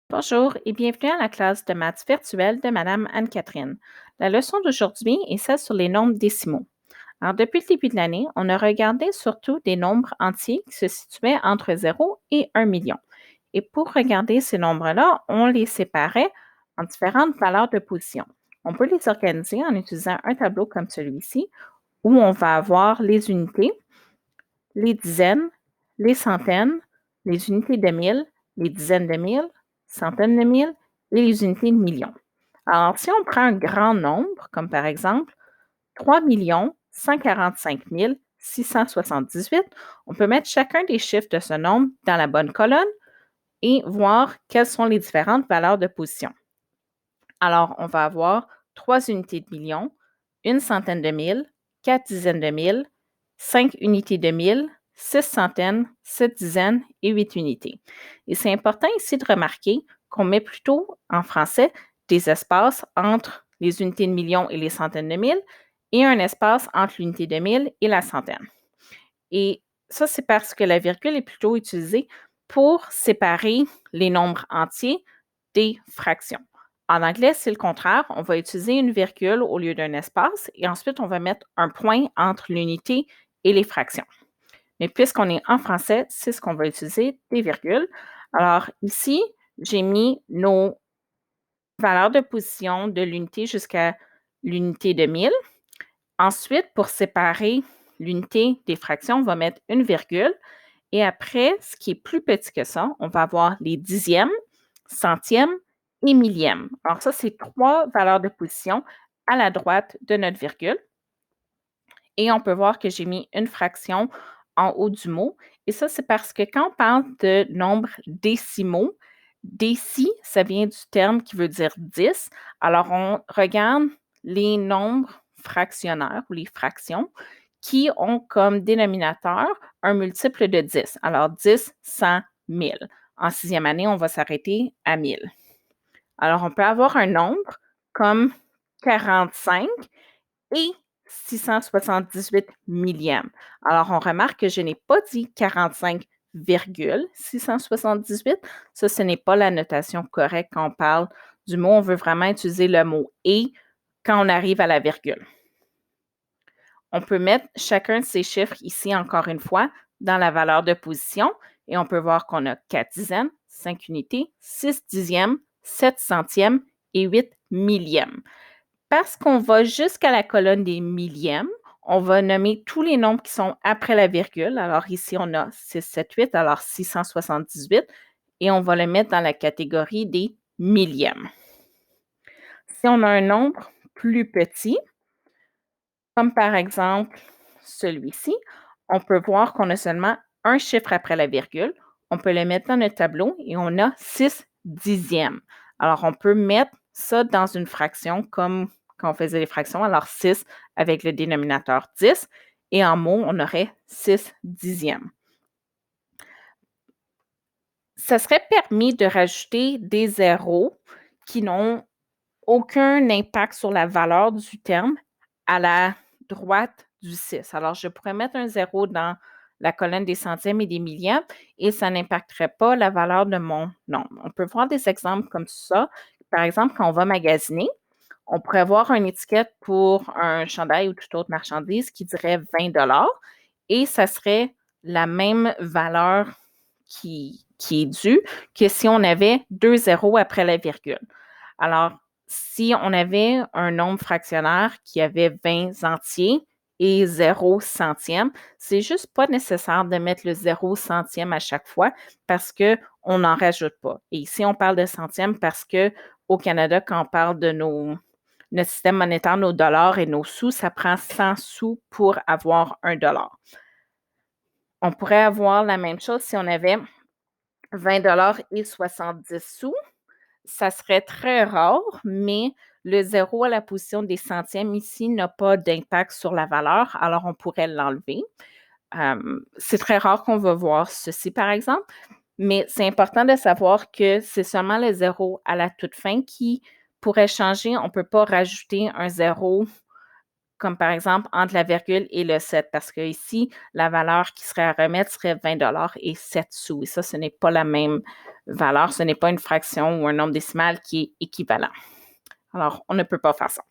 Bonjour et bienvenue à la classe de maths virtuelle de Madame Anne-Catherine. La leçon d'aujourd'hui est celle sur les nombres décimaux. Alors, depuis le début de l'année, on a regardé surtout des nombres entiers qui se situaient entre 0 et 1 million. Et pour regarder ces nombres-là, on les séparait en différentes valeurs de position. On peut les organiser en utilisant un tableau comme celui-ci où on va avoir les unités, les dizaines, les centaines, les unités de mille, les dizaines de mille, centaines de mille et les unités de millions. Alors, si on prend un grand nombre, comme par exemple 3 145 678, on peut mettre chacun des chiffres de ce nombre dans la bonne colonne et voir quelles sont les différentes valeurs de position. Alors, on va avoir 3 unités de millions, une centaine de mille, 4 dizaines de mille, 5 unités de mille, 6 centaines, 7 dizaines et 8 unités. Et c'est important ici de remarquer qu'on met plutôt en français des espaces entre les unités de millions et les centaines de mille et un espace entre l'unité de mille et la centaine. Et ça, c'est parce que la virgule est plutôt utilisée pour séparer les nombres entiers des fractions. En anglais, c'est le contraire. On va utiliser une virgule au lieu d'un espace et ensuite, on va mettre un point entre l'unité et les fractions. Mais puisqu'on est en français, c'est ce qu'on va utiliser, des virgules. Alors ici, j'ai mis nos valeurs de position de l'unité jusqu'à l'unité de 1000. Ensuite, pour séparer l'unité des fractions, on va mettre une virgule. Et après, ce qui est plus petit que ça, on va avoir les dixièmes, centièmes et millièmes. Alors ça, c'est 3 valeurs de position à la droite de notre virgule. Et on peut voir que j'ai mis une fraction en haut du mot. Et ça, c'est parce que quand on parle de nombres décimaux, déci, ça vient du terme qui veut dire 10. Alors, on regarde les nombres fractionnaires ou les fractions qui ont comme dénominateur un multiple de 10. Alors, 10, 100, 1000. En sixième année, on va s'arrêter à 1000. Alors, on peut avoir un nombre comme 45 et 678 millièmes. Alors, on remarque que je n'ai pas dit 45,678. Ça, ce n'est pas la notation correcte quand on parle du mot. On veut vraiment utiliser le mot « et » quand on arrive à la virgule. On peut mettre chacun de ces chiffres ici, encore une fois, dans la valeur de position et on peut voir qu'on a 4 dizaines, 5 unités, 6 dixièmes, 7 centièmes et 8 millièmes. Parce qu'on va jusqu'à la colonne des millièmes, on va nommer tous les nombres qui sont après la virgule. Alors ici, on a 6, 7, 8, alors 678, et on va le mettre dans la catégorie des millièmes. Si on a un nombre plus petit, comme par exemple celui-ci, on peut voir qu'on a seulement un chiffre après la virgule. On peut le mettre dans notre tableau et on a 6 dixièmes. Alors, on peut mettre ça dans une fraction comme quand on faisait les fractions. Alors, 6 avec le dénominateur 10 et en mots, on aurait 6 dixièmes. Ça serait permis de rajouter des zéros qui n'ont aucun impact sur la valeur du terme à la droite du 6. Alors, je pourrais mettre un 0 dans la colonne des centièmes et des millièmes et ça n'impacterait pas la valeur de mon nombre. On peut voir des exemples comme ça. Par exemple, quand on va magasiner, on pourrait avoir une étiquette pour un chandail ou toute autre marchandise qui dirait 20 et ça serait la même valeur qui est due que si on avait 2 zéros après la virgule. Alors, si on avait un nombre fractionnaire qui avait 20 entiers et 0 centième, c'est juste pas nécessaire de mettre le 0 centième à chaque fois parce qu'on n'en rajoute pas. Et ici, on parle de centième parce qu'au Canada, quand on parle de notre système monétaire, nos dollars et nos sous, ça prend 100 sous pour avoir un dollar. On pourrait avoir la même chose si on avait 20 et 70 sous. Ça serait très rare, mais le 0 à la position des centièmes ici n'a pas d'impact sur la valeur, alors on pourrait l'enlever. C'est très rare qu'on va voir ceci, par exemple, mais c'est important de savoir que c'est seulement le 0 à la toute fin qui pourrait changer. On ne peut pas rajouter un 0 comme par exemple entre la virgule et le 7, parce que ici, la valeur qui serait à remettre serait 20 et 7 sous. Et ça, ce n'est pas la même valeur, ce n'est pas une fraction ou un nombre décimal qui est équivalent. Alors, on ne peut pas faire ça.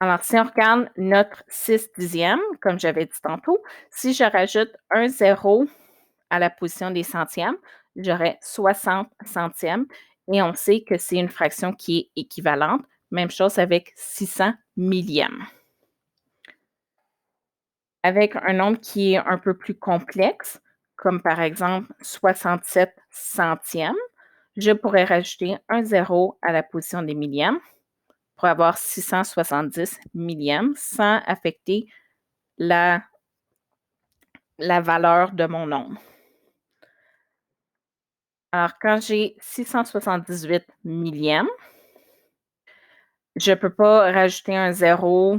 Alors, si on regarde notre 6 dixièmes, comme j'avais dit tantôt, si je rajoute un 0 à la position des centièmes, j'aurai 60 centièmes et on sait que c'est une fraction qui est équivalente. Même chose avec 600 millièmes. Avec un nombre qui est un peu plus complexe, comme par exemple 67 centièmes, je pourrais rajouter un 0 à la position des millièmes pour avoir 670 millièmes sans affecter la valeur de mon nombre. Alors, quand j'ai 678 millièmes, je ne peux pas rajouter un 0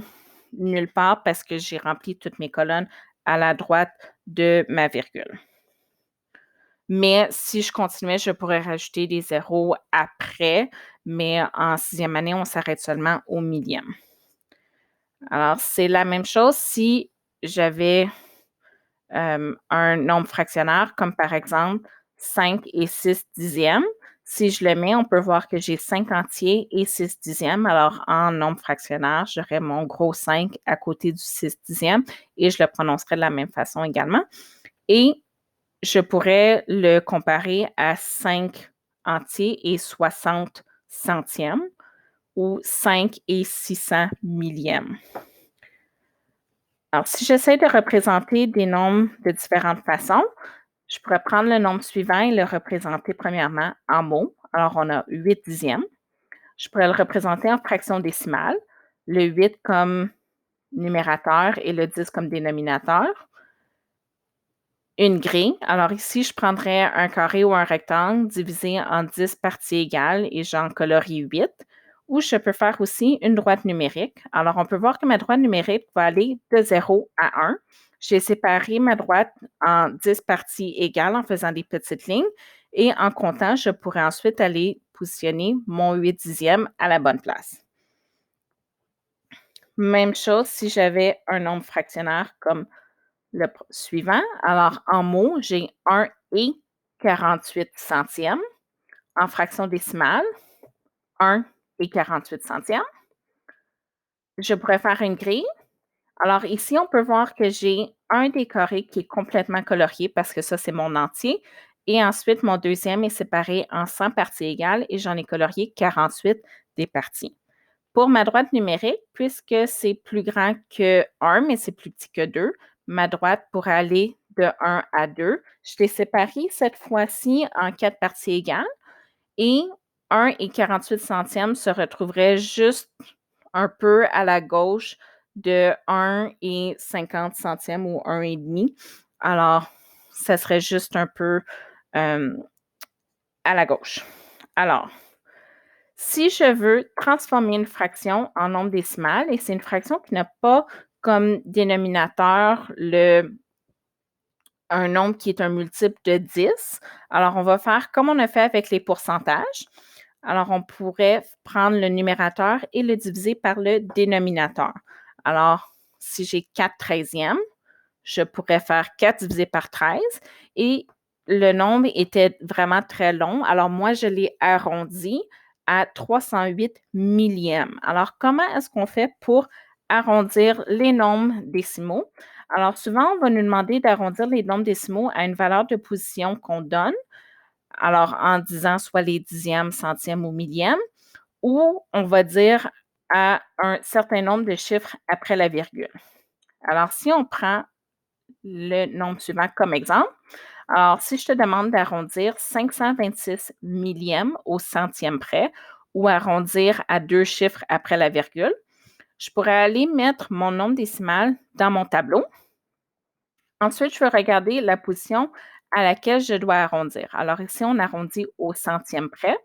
nulle part parce que j'ai rempli toutes mes colonnes à la droite de ma virgule. Mais si je continuais, je pourrais rajouter des zéros après, mais en 6e année, on s'arrête seulement au millième. Alors, c'est la même chose si j'avais un nombre fractionnaire, comme par exemple 5 et 6 dixièmes. Si je le mets, on peut voir que j'ai 5 entiers et 6 dixièmes. Alors, en nombre fractionnaire, j'aurais mon gros 5 à côté du 6 dixième et je le prononcerai de la même façon également. Et je pourrais le comparer à 5 entiers et 60 centièmes ou 5 et 600 millièmes. Alors, si j'essaie de représenter des nombres de différentes façons, je pourrais prendre le nombre suivant et le représenter premièrement en mots. Alors, on a 8 dixièmes. Je pourrais le représenter en fraction décimale, le 8 comme numérateur et le 10 comme dénominateur. Une grille. Alors ici, je prendrais un carré ou un rectangle divisé en 10 parties égales et j'en colorie 8. Ou je peux faire aussi une droite numérique. Alors, on peut voir que ma droite numérique va aller de 0 à 1. J'ai séparé ma droite en 10 parties égales en faisant des petites lignes. Et en comptant, je pourrais ensuite aller positionner mon 8 dixième à la bonne place. Même chose si j'avais un nombre fractionnaire comme le suivant. Alors, en mots, j'ai 1 et 48 centièmes. En fraction décimale, 1 et 48 centièmes. Je pourrais faire une grille. Alors, ici, on peut voir que j'ai un des carrés qui est complètement colorié parce que ça, c'est mon entier. Et ensuite, mon deuxième est séparé en 100 parties égales et j'en ai colorié 48 des parties. Pour ma droite numérique, puisque c'est plus grand que 1, mais c'est plus petit que 2, ma droite pourrait aller de 1 à 2. Je l'ai séparée cette fois-ci en 4 parties égales et 1 et 48 centièmes se retrouveraient juste un peu à la gauche de 1 et 50 centièmes ou 1,5. Alors, ça serait juste un peu à la gauche. Alors, si je veux transformer une fraction en nombre décimal, et c'est une fraction qui n'a pas comme dénominateur un nombre qui est un multiple de 10, alors on va faire comme on a fait avec les pourcentages. Alors, on pourrait prendre le numérateur et le diviser par le dénominateur. Alors, si j'ai 4 treizièmes, je pourrais faire 4 divisé par 13 et le nombre était vraiment très long. Alors, moi, je l'ai arrondi à 308 millièmes. Alors, comment est-ce qu'on fait pour arrondir les nombres décimaux? Alors, souvent, on va nous demander d'arrondir les nombres décimaux à une valeur de position qu'on donne. Alors, en disant soit les dixièmes, centièmes ou millièmes, ou on va dire à un certain nombre de chiffres après la virgule. Alors, si on prend le nombre suivant comme exemple, alors si je te demande d'arrondir 526 millièmes au centième près ou arrondir à 2 chiffres après la virgule, je pourrais aller mettre mon nombre décimal dans mon tableau. Ensuite, je vais regarder la position à laquelle je dois arrondir. Alors ici, on arrondit au centième près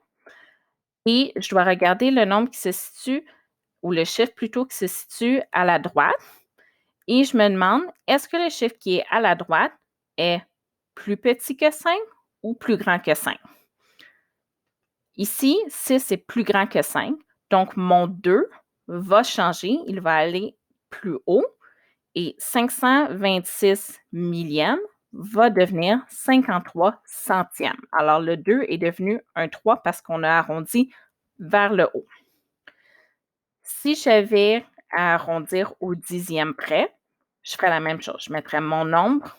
et je dois regarder le nombre qui se situe, ou le chiffre plutôt qui se situe à la droite. Et je me demande, est-ce que le chiffre qui est à la droite est plus petit que 5 ou plus grand que 5? Ici, 6 est plus grand que 5, Donc, mon 2 va changer, il va aller plus haut et 526 millièmes va devenir 53 centièmes. Alors, le 2 est devenu un 3 parce qu'on a arrondi vers le haut. Si j'avais à arrondir au dixième près, je ferais la même chose. Je mettrais mon nombre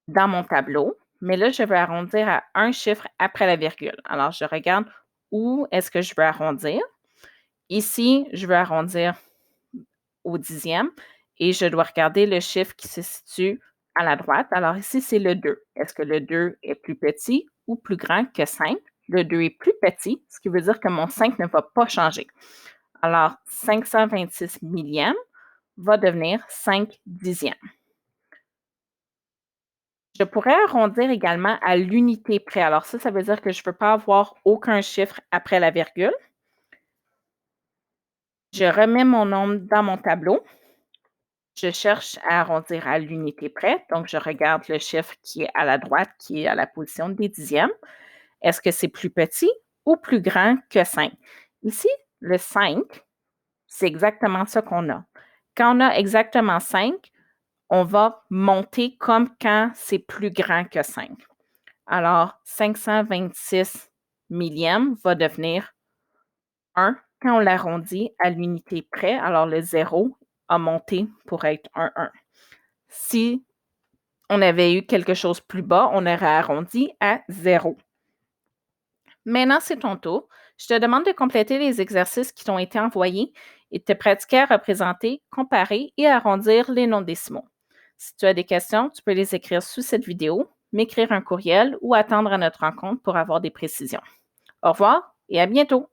dans mon tableau, mais là, je veux arrondir à un chiffre après la virgule. Alors, je regarde où est-ce que je veux arrondir. Ici, je veux arrondir au dixième et je dois regarder le chiffre qui se situe à la droite. Alors ici, c'est le 2. Est-ce que le 2 est plus petit ou plus grand que 5? Le 2 est plus petit, ce qui veut dire que mon 5 ne va pas changer. Alors, 526 millièmes va devenir 5 dixièmes. Je pourrais arrondir également à l'unité près. Alors ça veut dire que je ne veux pas avoir aucun chiffre après la virgule. Je remets mon nombre dans mon tableau. Je cherche à arrondir à l'unité près. Donc, je regarde le chiffre qui est à la droite, qui est à la position des dixièmes. Est-ce que c'est plus petit ou plus grand que 5? Ici, le 5, c'est exactement ça qu'on a. Quand on a exactement 5, on va monter comme quand c'est plus grand que 5. Alors, 526 millièmes va devenir 1 quand on l'arrondit à l'unité près. Alors, le 0 a monté pour être un 1. Si on avait eu quelque chose plus bas, on aurait arrondi à 0. Maintenant, c'est ton tour. Je te demande de compléter les exercices qui t'ont été envoyés et de te pratiquer à représenter, comparer et arrondir les nombres décimaux. Si tu as des questions, tu peux les écrire sous cette vidéo, m'écrire un courriel ou attendre à notre rencontre pour avoir des précisions. Au revoir et à bientôt!